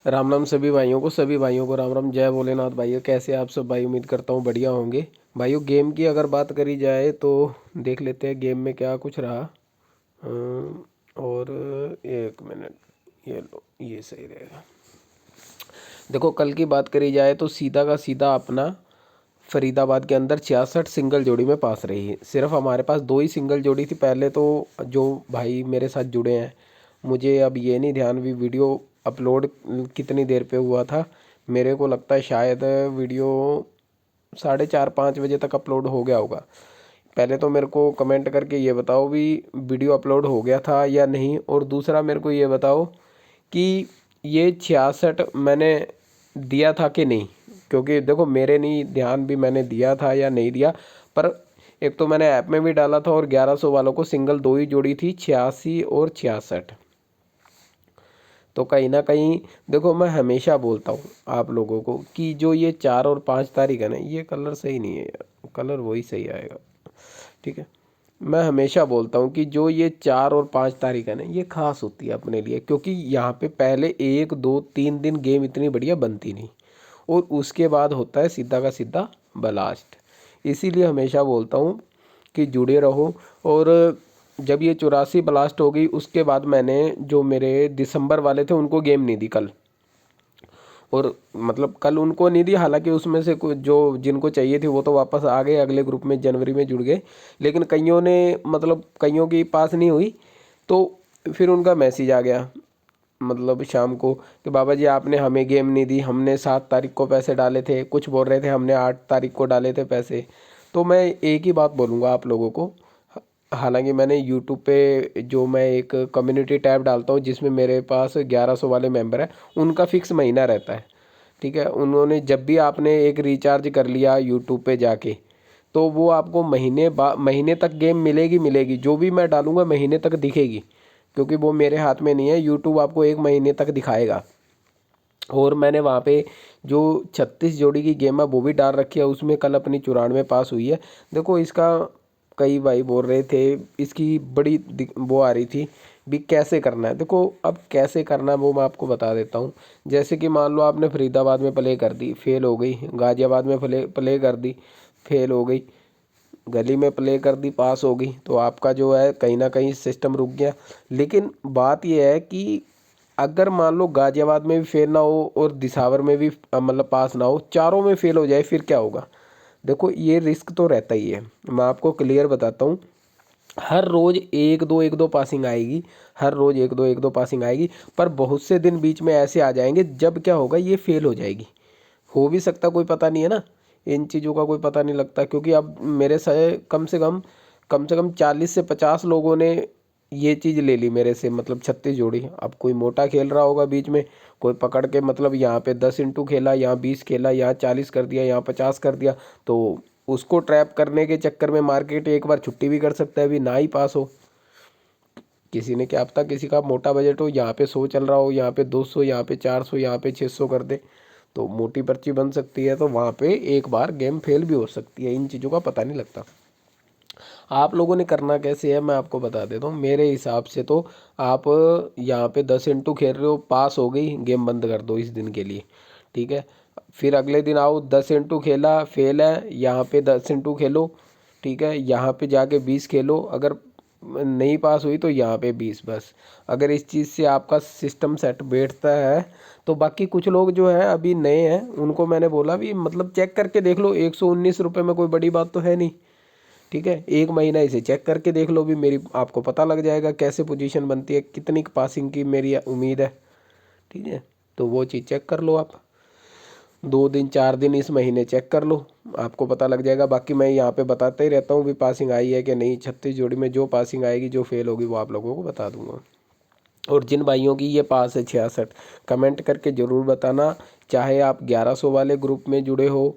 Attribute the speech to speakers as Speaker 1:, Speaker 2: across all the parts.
Speaker 1: राम राम सभी भाइयों को राम राम। जय भोलेनाथ भाइयों, कैसे आप सब भाई? उम्मीद करता हूँ बढ़िया होंगे भाइयों। गेम की अगर बात करी जाए तो देख लेते हैं गेम में क्या कुछ रहा। और एक मिनट, ये लो, ये सही रहेगा। देखो, कल की बात करी जाए तो सीधा का सीधा अपना फरीदाबाद के अंदर 66 सिंगल जोड़ी में पास रही है। सिर्फ हमारे पास दो ही सिंगल जोड़ी थी पहले तो। जो भाई मेरे साथ जुड़े हैं, मुझे अब ये नहीं ध्यान भी वीडियो अपलोड कितनी देर पे हुआ था। मेरे को लगता है शायद वीडियो 4:30-5 बजे तक अपलोड हो गया होगा। पहले तो मेरे को कमेंट करके ये बताओ भी वीडियो अपलोड हो गया था या नहीं। और दूसरा मेरे को ये बताओ कि ये 66 मैंने दिया था कि नहीं, क्योंकि देखो मेरे नहीं ध्यान भी मैंने दिया था या नहीं दिया। पर एक तो मैंने ऐप में भी डाला था और 1100 वालों को सिंगल दो ही जोड़ी थी, 86 और 66। तो कहीं ना कहीं देखो, मैं हमेशा बोलता हूँ आप लोगों को कि जो ये 4 और 5 तारीख है ना, ये कलर सही नहीं है यार, कलर वही सही आएगा। ठीक है, मैं हमेशा बोलता हूँ कि जो ये 4 और 5 तारीख है ना, ये खास होती है अपने लिए, क्योंकि यहाँ पे पहले 1 2 3 दिन गेम इतनी बढ़िया बनती नहीं, और उसके बाद होता है सीधा का सीधा ब्लास्ट। इसीलिए हमेशा बोलता हूँ कि जुड़े रहो। और जब ये 84 ब्लास्ट हो गई, उसके बाद मैंने जो मेरे दिसंबर वाले थे उनको गेम नहीं दी कल। और मतलब कल उनको नहीं दी, हालांकि उसमें से कुछ जो जिनको चाहिए थी वो तो वापस आ गए, अगले ग्रुप में जनवरी में जुड़ गए। लेकिन कईयों ने, मतलब कईयों की पास नहीं हुई, तो फिर उनका मैसेज आ गया मतलब शाम को कि बाबा जी आपने हमें गेम नहीं दी, हमने 7 तारीख को पैसे डाले थे, कुछ बोल रहे थे हमने 8 तारीख को डाले थे पैसे। तो मैं एक ही बात बोलूँगा आप लोगों को। हालांकि मैंने यूट्यूब पे जो मैं एक कम्युनिटी टैब डालता हूँ जिसमें मेरे पास 1100 वाले मेंबर हैं, उनका फिक्स महीना रहता है। ठीक है, उन्होंने जब भी आपने एक रिचार्ज कर लिया यूट्यूब पे जाके, तो वो आपको महीने तक गेम मिलेगी मिलेगी, जो भी मैं डालूंगा महीने तक दिखेगी। क्योंकि वो मेरे हाथ में नहीं है, यूट्यूब आपको 1 महीने तक दिखाएगा। और मैंने वहाँ पे जो 36 जोड़ी की गेम है वो भी डाल रखी है, उसमें कल अपनी 94 पास हुई है। देखो इसका, कई भाई बोल रहे थे इसकी बड़ी वो आ रही थी भी कैसे करना है। देखो अब कैसे करना है वो मैं आपको बता देता हूँ। जैसे कि मान लो आपने फरीदाबाद में प्ले कर दी, फेल हो गई। गाजियाबाद में प्ले प्ले कर दी, फेल हो गई। गली में प्ले कर दी, पास हो गई। तो आपका जो है कहीं ना कहीं सिस्टम रुक गया। लेकिन बात यह है कि अगर मान लो गाजियाबाद में भी फेल ना हो और दिसावर में भी मतलब पास ना हो, चारों में फेल हो जाए, फिर क्या होगा? देखो ये रिस्क तो रहता ही है। मैं आपको क्लियर बताता हूँ, हर रोज एक दो पासिंग आएगी, हर रोज एक दो पासिंग आएगी। पर बहुत से दिन बीच में ऐसे आ जाएंगे जब क्या होगा, ये फेल हो जाएगी। हो भी सकता, कोई पता नहीं है ना, इन चीज़ों का कोई पता नहीं लगता। क्योंकि अब मेरे से कम से कम 40 से 50 लोगों ने ये चीज़ ले ली मेरे से, मतलब 36 जोड़ी। अब कोई मोटा खेल रहा होगा बीच में, कोई पकड़ के मतलब यहाँ पे 10 इंटू खेला, यहाँ 20 खेला, यहाँ 40 कर दिया, यहाँ 50 कर दिया। तो उसको ट्रैप करने के चक्कर में मार्केट एक बार छुट्टी भी कर सकता है, अभी ना ही पास हो। किसी ने, क्या पता किसी का मोटा बजट हो, यहाँ पे 100 चल रहा हो, यहाँ पे 200, यहाँ पे 400, यहाँ पे 600 कर दे, तो मोटी पर्ची बन सकती है। तो वहाँ पे एक बार गेम फेल भी हो सकती है, इन चीज़ों का पता नहीं लगता। आप लोगों ने करना कैसे है मैं आपको बता देता हूँ। मेरे हिसाब से तो आप यहाँ पे 10 इंटू खेल रहे हो, पास हो गई, गेम बंद कर दो इस दिन के लिए। ठीक है, फिर अगले दिन आओ, 10 इंटू खेला, फेल है, यहाँ पे 10 इंटू खेलो। ठीक है, यहाँ पे जाके 20 खेलो, अगर नहीं पास हुई तो यहाँ पे 20 बस। अगर इस चीज़ से आपका सिस्टम सेट बैठता है तो बाकी कुछ लोग जो है अभी नए हैं, उनको मैंने बोला भी मतलब चेक करके देख लो, 119 रुपये में कोई बड़ी बात तो है नहीं। ठीक है, एक महीना इसे चेक करके देख लो भी, मेरी आपको पता लग जाएगा कैसे पोजीशन बनती है, कितनी पासिंग की मेरी उम्मीद है। ठीक है, तो वो चीज़ चेक कर लो आप, 2 दिन 4 दिन इस महीने चेक कर लो, आपको पता लग जाएगा। बाकी मैं यहाँ पे बताता ही रहता हूँ भी पासिंग आई है कि नहीं। 36 जोड़ी में जो पासिंग आएगी, जो फेल होगी, वो आप लोगों को बता दूंगा। और जिन भाइयों की ये पास है 66, कमेंट करके ज़रूर बताना। चाहे आप 1100 वाले ग्रुप में जुड़े हो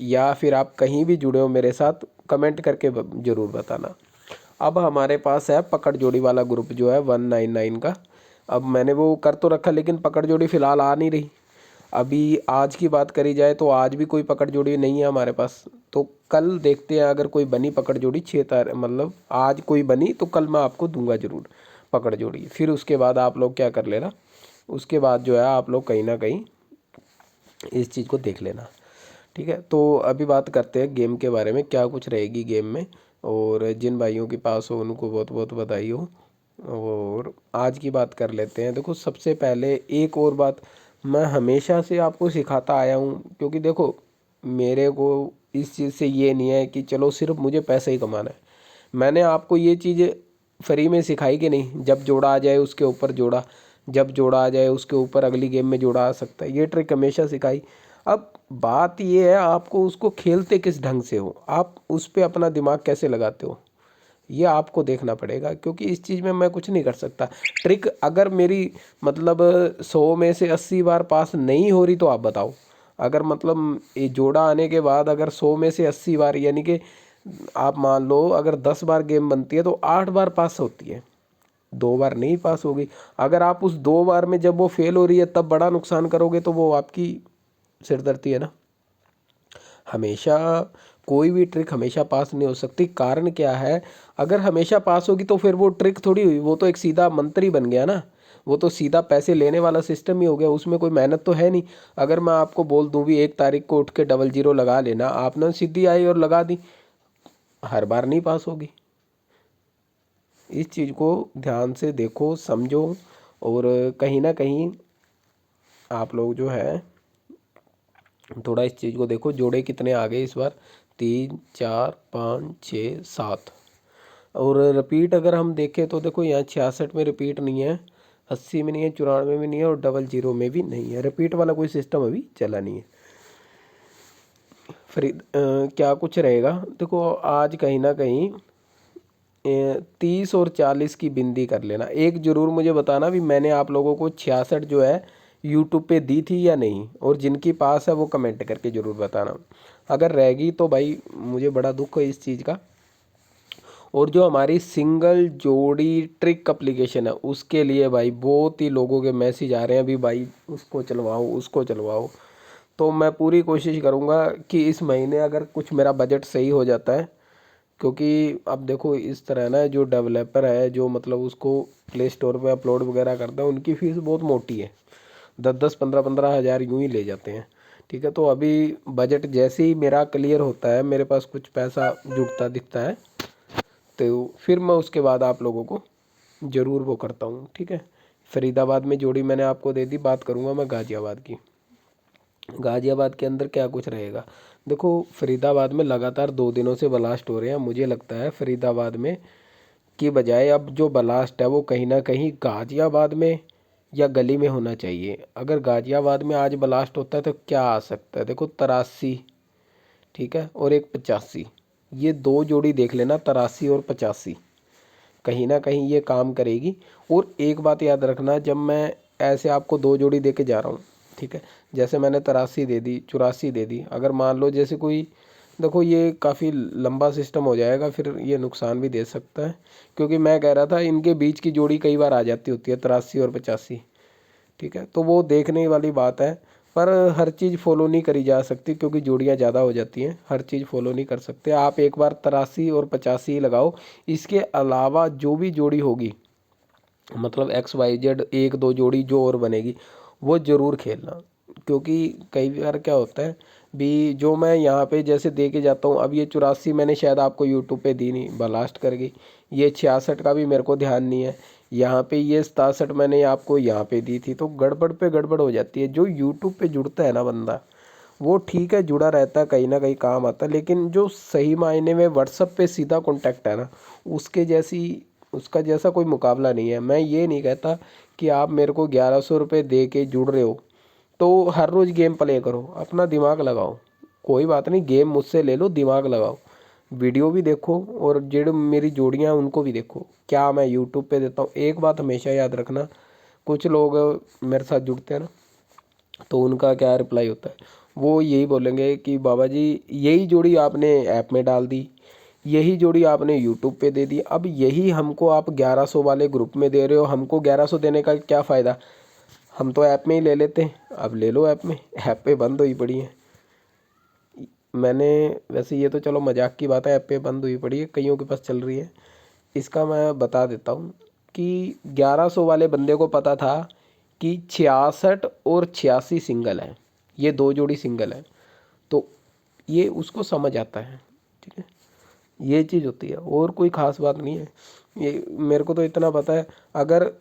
Speaker 1: या फिर आप कहीं भी जुड़े हो मेरे साथ, कमेंट करके ज़रूर बताना। अब हमारे पास है पकड़ जोड़ी वाला ग्रुप जो है 199 का। अब मैंने वो कर तो रखा, लेकिन पकड़ जोड़ी फ़िलहाल आ नहीं रही। अभी आज की बात करी जाए तो आज भी कोई पकड़ जोड़ी नहीं है हमारे पास। तो कल देखते हैं, अगर कोई बनी पकड़ जोड़ी 6 तारीख, मतलब आज कोई बनी तो कल मैं आपको दूंगा ज़रूर पकड़ जोड़ी। फिर उसके बाद आप लोग क्या कर लेना, उसके बाद जो है आप लोग कहीं ना कहीं इस चीज़ को देख लेना। ठीक है, तो अभी बात करते हैं गेम के बारे में, क्या कुछ रहेगी गेम में। और जिन भाइयों के पास हो उनको बहुत बहुत बधाई हो। और आज की बात कर लेते हैं। देखो सबसे पहले एक और बात मैं हमेशा से आपको सिखाता आया हूँ, क्योंकि देखो मेरे को इस चीज़ से ये नहीं है कि चलो सिर्फ मुझे पैसा ही कमाना है। मैंने आपको ये चीज़ फ्री में सिखाई कि नहीं, जब जोड़ा आ जाए उसके ऊपर जोड़ा, जब जोड़ा आ जाए उसके ऊपर अगली गेम में जोड़ा आ सकता है, ये ट्रिक हमेशा सिखाई। अब बात ये है आपको उसको खेलते किस ढंग से हो, आप उस पर अपना दिमाग कैसे लगाते हो, ये आपको देखना पड़ेगा, क्योंकि इस चीज़ में मैं कुछ नहीं कर सकता। ट्रिक अगर मेरी मतलब 100 में से 80 बार पास नहीं हो रही तो आप बताओ। अगर मतलब ये जोड़ा आने के बाद अगर 100 में से 80 बार, यानी कि आप मान लो अगर 10 बार गेम बनती है तो 8 बार पास होती है, 2 बार नहीं पास होगी। अगर आप उस 2 बार में जब वो फेल हो रही है तब बड़ा नुकसान करोगे तो वो आपकी सिरदर्दी है ना। हमेशा कोई भी ट्रिक हमेशा पास नहीं हो सकती। कारण क्या है, अगर हमेशा पास होगी तो फिर वो ट्रिक थोड़ी हुई, वो तो एक सीधा मंत्र ही बन गया ना। वो तो सीधा पैसे लेने वाला सिस्टम ही हो गया, उसमें कोई मेहनत तो है नहीं। अगर मैं आपको बोल दूं भी 1 तारीख को उठ के 00 लगा लेना, आपने सीधी आई और लगा दी, हर बार नहीं पास होगी। इस चीज़ को ध्यान से देखो, समझो। और कहीं ना कहीं आप लोग जो है थोड़ा इस चीज़ को देखो, जोड़े कितने आ गए इस बार, 3 4 5 6 7। और रिपीट अगर हम देखें तो देखो यहाँ 66 में रिपीट नहीं है, 80 में नहीं है, 94 में नहीं है और 00 में भी नहीं है। रिपीट वाला कोई सिस्टम अभी चला नहीं है। फिर क्या कुछ रहेगा, देखो आज कहीं ना कहीं 30 और 40 की बिंदी कर लेना। एक ज़रूर मुझे बताना भी मैंने आप लोगों को 66 जो है यूट्यूब पे दी थी या नहीं, और जिनकी पास है वो कमेंट करके ज़रूर बताना। अगर रहेगी तो भाई मुझे बड़ा दुख है इस चीज़ का। और जो हमारी सिंगल जोड़ी ट्रिक एप्लीकेशन है उसके लिए भाई बहुत ही लोगों के मैसेज आ रहे हैं अभी, भाई उसको चलवाओ उसको चलवाओ। तो मैं पूरी कोशिश करूँगा कि इस महीने अगर कुछ मेरा बजट सही हो जाता है, क्योंकि अब देखो इस तरह ना जो डेवलपर है जो मतलब उसको प्ले स्टोर पे अपलोड वगैरह करता है उनकी फ़ीस बहुत मोटी है, 10-10 15-15 हज़ार यूँ ही ले जाते हैं। ठीक है, तो अभी बजट जैसे ही मेरा क्लियर होता है, मेरे पास कुछ पैसा जुड़ता दिखता है, तो फिर मैं उसके बाद आप लोगों को ज़रूर वो करता हूँ। ठीक है, फरीदाबाद में जोड़ी मैंने आपको दे दी, बात करूँगा मैं गाज़ियाबाद की। गाज़ियाबाद के अंदर क्या कुछ रहेगा, देखो फरीदाबाद में लगातार 2 दिनों से ब्लास्ट हो रहे हैं। मुझे लगता है फरीदाबाद में की बजाय अब जो ब्लास्ट है वो कहीं ना कहीं गाज़ियाबाद में या गली में होना चाहिए। अगर गाज़ियाबाद में आज ब्लास्ट होता है तो क्या आ सकता है, देखो 83, ठीक है, और एक 85, ये 2 जोड़ी देख लेना, 83 और 85, कहीं ना कहीं ये काम करेगी। और एक बात याद रखना, जब मैं ऐसे आपको 2 जोड़ी दे के जा रहा हूँ, ठीक है, जैसे मैंने 83 दे दी, 84 दे दी, अगर मान लो जैसे कोई, देखो ये काफ़ी लंबा सिस्टम हो जाएगा, फिर ये नुकसान भी दे सकता है। क्योंकि मैं कह रहा था इनके बीच की जोड़ी कई बार आ जाती होती है 83 और 85, ठीक है, तो वो देखने वाली बात है। पर हर चीज़ फॉलो नहीं करी जा सकती क्योंकि जोड़ियाँ ज़्यादा हो जाती हैं, हर चीज़ फॉलो नहीं कर सकते आप। एक बार 83 और 85 लगाओ, इसके अलावा जो भी जोड़ी होगी, मतलब XYZ 1-2 जोड़ी जो और बनेगी वो ज़रूर खेलना। क्योंकि कई बार क्या होता है भी, जो मैं यहाँ पे जैसे दे के जाता हूँ, अब ये 84 मैंने शायद आपको यूट्यूब पे दी नहीं, ब्लास्ट कर गई। ये 66 का भी मेरे को ध्यान नहीं है, यहाँ पे ये 67 मैंने आपको यहाँ पे दी थी, तो गड़बड़ पे गड़बड़ हो जाती है। जो यूट्यूब पे जुड़ता है ना बंदा, वो ठीक है जुड़ा रहता है, कहीं ना कहीं काम आता है, लेकिन जो सही मायने में व्हाट्सअप पे सीधा कॉन्टैक्ट है ना, उसके जैसी उसका जैसा कोई मुकाबला नहीं है। मैं ये नहीं कहता कि आप मेरे को 1100 रुपये दे के जुड़ रहे हो तो हर रोज़ गेम प्ले करो, अपना दिमाग लगाओ। कोई बात नहीं, गेम मुझसे ले लो, दिमाग लगाओ, वीडियो भी देखो, और जो मेरी जोड़ियाँ हैं उनको भी देखो, क्या मैं यूट्यूब पे देता हूँ। एक बात हमेशा याद रखना, कुछ लोग मेरे साथ जुड़ते हैं ना, तो उनका क्या रिप्लाई होता है, वो यही बोलेंगे कि बाबा जी यही जोड़ी आपने ऐप में डाल दी, यही जोड़ी आपने यूट्यूब पे दे दी, अब यही हमको आप 1100 वाले ग्रुप में दे रहे हो, हमको 1100 देने का क्या फ़ायदा, हम तो ऐप में ही ले लेते हैं। अब ले लो ऐप में, ऐप पे बंद हुई पड़ी है। मैंने वैसे ये तो चलो मजाक की बात है, ऐप पे बंद हुई पड़ी है, कईयों के पास चल रही है। इसका मैं बता देता हूँ कि 1100 वाले बंदे को पता था कि 66 और 86 सिंगल है, ये 2 जोड़ी सिंगल है, तो ये उसको समझ आता है। ठीक है, ये चीज़ होती है, और कोई ख़ास बात नहीं है। ये मेरे को तो इतना पता है, अगर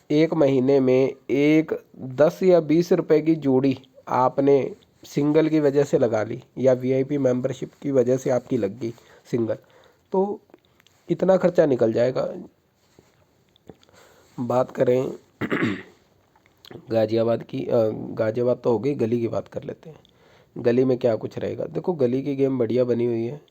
Speaker 1: एक महीने में एक 10 या 20 रुपए की जोड़ी आपने सिंगल की वजह से लगा ली, या वीआईपी मेंबरशिप की वजह से आपकी लग गई सिंगल, तो इतना खर्चा निकल जाएगा। बात करें गाज़ियाबाद की, गाज़ियाबाद तो हो गई, गली की बात कर लेते हैं। गली में क्या कुछ रहेगा, देखो गली की गेम बढ़िया बनी हुई है।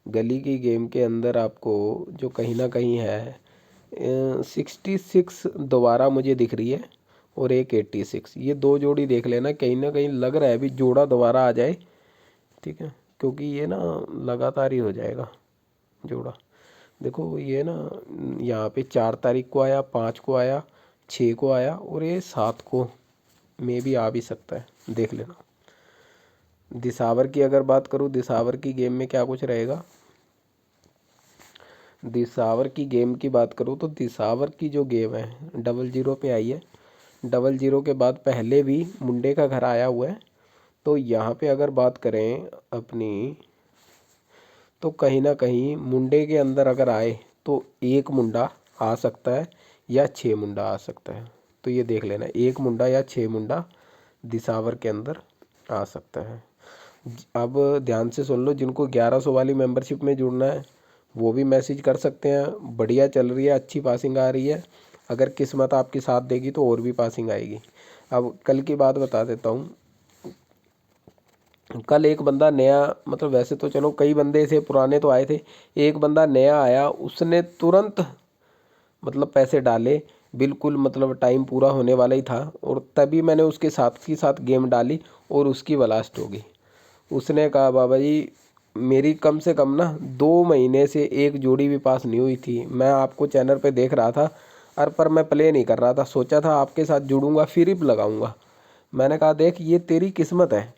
Speaker 1: गली की गेम के अंदर आपको जो कहीं ना कहीं है 66 दोबारा मुझे दिख रही है, और एक 86, ये 2 जोड़ी देख लेना, कहीं ना कहीं लग रहा है अभी जोड़ा दोबारा आ जाए। ठीक है, क्योंकि ये ना लगातार ही हो जाएगा जोड़ा। देखो ये ना यहाँ पे 4 तारीख को आया, 5 को आया, 6 को आया, और ये 7 को में भी आ भी सकता है, देख लेना। दिसावर की अगर बात करूँ, दिसावर की गेम में क्या कुछ रहेगा, दिसावर की गेम की बात करूँ तो दिसावर की जो गेम है 00 पे आई है। 00 के बाद पहले भी मुंडे का घर आया हुआ है, तो यहाँ पे अगर बात करें अपनी, तो कहीं ना कहीं मुंडे के अंदर अगर आए तो 1 मुंडा आ सकता है या 6 मुंडा आ सकता है, तो ये देख लेना, 1 मुंडा या 6 मुंडा दिसावर के अंदर आ सकता है। अब ध्यान से सुन लो, जिनको 1100 वाली मेंबरशिप में जुड़ना है वो भी मैसेज कर सकते हैं, बढ़िया चल रही है, अच्छी पासिंग आ रही है, अगर किस्मत आपकी साथ देगी तो और भी पासिंग आएगी। अब कल की बात बता देता हूँ। कल एक बंदा नया, मतलब वैसे तो चलो कई बंदे थे पुराने तो आए थे, एक बंदा नया आया, उसने तुरंत मतलब पैसे डाले, बिल्कुल मतलब टाइम पूरा होने वाला ही था, और तभी मैंने उसके साथ ही साथ गेम डाली और उसकी ब्लास्ट हो गई। उसने कहा बाबा जी मेरी कम से कम ना 2 महीने से एक जोड़ी भी पास नहीं हुई थी, मैं आपको चैनल पे देख रहा था, और पर मैं प्ले नहीं कर रहा था, सोचा था आपके साथ जुड़ूंगा फिर ही लगाऊंगा। मैंने कहा देख ये तेरी किस्मत है,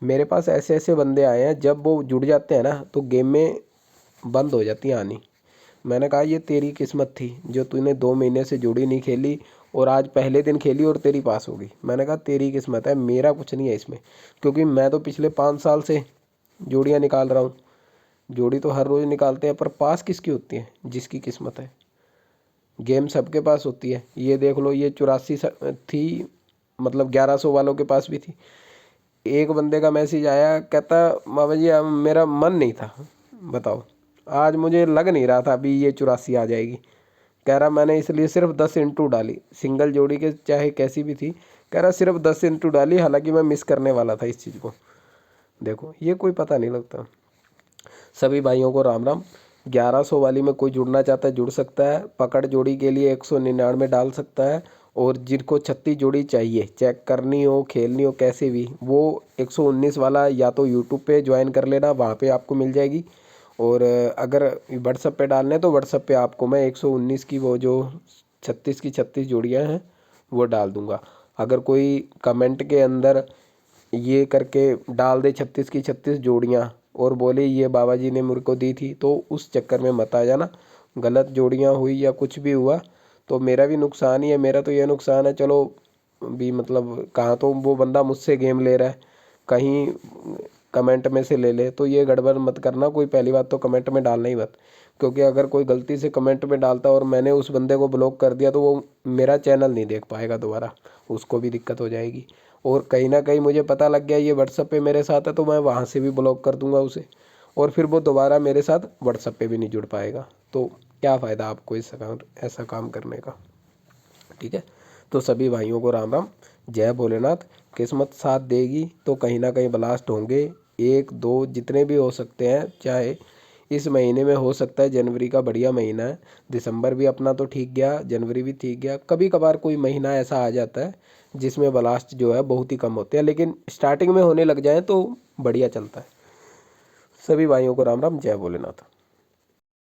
Speaker 1: मेरे पास ऐसे ऐसे बंदे आए हैं, जब वो जुड़ जाते हैं ना तो गेम में बंद हो जाती है आनी। मैंने कहा ये तेरी किस्मत थी जो तूने 2 महीने से जोड़ी नहीं खेली, और आज पहले दिन खेली और तेरी पास हो गई। मैंने कहा तेरी किस्मत है, मेरा कुछ नहीं है इसमें, क्योंकि मैं तो पिछले 5 साल से जोड़ियाँ निकाल रहा हूँ। जोड़ी तो हर रोज़ निकालते हैं, पर पास किसकी होती है, जिसकी किस्मत है। गेम सबके पास होती है, ये देख लो ये 84 थी, मतलब 1100 वालों के पास भी थी। एक बंदे का मैसेज आया, कहता बाबा जी अब मेरा मन नहीं था, बताओ आज मुझे लग नहीं रहा था अभी ये 84 आ जाएगी। कह रहा मैंने इसलिए सिर्फ 10 इंटू डाली, सिंगल जोड़ी के चाहे कैसी भी थी, कह रहा सिर्फ 10 इंटू डाली, हालांकि मैं मिस करने वाला था इस चीज़ को। देखो ये कोई पता नहीं लगता। सभी भाइयों को राम राम। 1100 वाली में कोई जुड़ना चाहता है जुड़ सकता है, पकड़ जोड़ी के लिए 199 डाल सकता है, और जिनको 36 जोड़ी चाहिए चेक करनी हो खेलनी हो कैसे भी, वो 119 वाला या तो यूट्यूब पे ज्वाइन कर लेना, वहाँ पे आपको मिल जाएगी। और अगर व्हाट्सअप पे डालने तो व्हाट्सअप पे आपको मैं 119 की वो जो 36 की 36 जोड़ियाँ हैं वो डाल दूँगा। अगर कोई कमेंट के अंदर ये करके डाल दे 36 की 36 जोड़ियाँ, और बोले ये बाबा जी ने मेरे को दी थी, तो उस चक्कर में मत आ जाना। गलत जोड़ियाँ हुई या कुछ भी हुआ तो मेरा भी नुकसान ही है। मेरा तो ये नुकसान है, चलो भी मतलब कहाँ तो वो बंदा मुझसे गेम ले रहा है, कहीं कमेंट में से ले ले, तो ये गड़बड़ मत करना। कोई पहली बात तो कमेंट में डालना ही मत, क्योंकि अगर कोई गलती से कमेंट में डालता और मैंने उस बंदे को ब्लॉक कर दिया तो वो मेरा चैनल नहीं देख पाएगा दोबारा, उसको भी दिक्कत हो जाएगी। और कहीं ना कहीं मुझे पता लग गया ये व्हाट्सअप पे मेरे साथ है, तो मैं वहाँ से भी ब्लॉक कर दूंगा उसे, और फिर वो दोबारा मेरे साथ व्हाट्सअप पे भी नहीं जुड़ पाएगा। तो क्या फ़ायदा आपको इस ऐसा काम करने का। ठीक है, तो सभी भाइयों को राम राम, जय भोलेनाथ। किस्मत साथ देगी तो कहीं ना कहीं ब्लास्ट होंगे, 1 2 जितने भी हो सकते हैं। चाहे इस महीने में हो सकता है, जनवरी का बढ़िया महीना है, दिसंबर भी अपना तो ठीक गया, जनवरी भी ठीक गया, कभी कभार कोई महीना ऐसा आ जाता है जिसमें ब्लास्ट जो है बहुत ही कम होते हैं, लेकिन स्टार्टिंग में होने लग जाए तो बढ़िया चलता है। सभी भाइयों को राम राम, जय भोलेनाथ।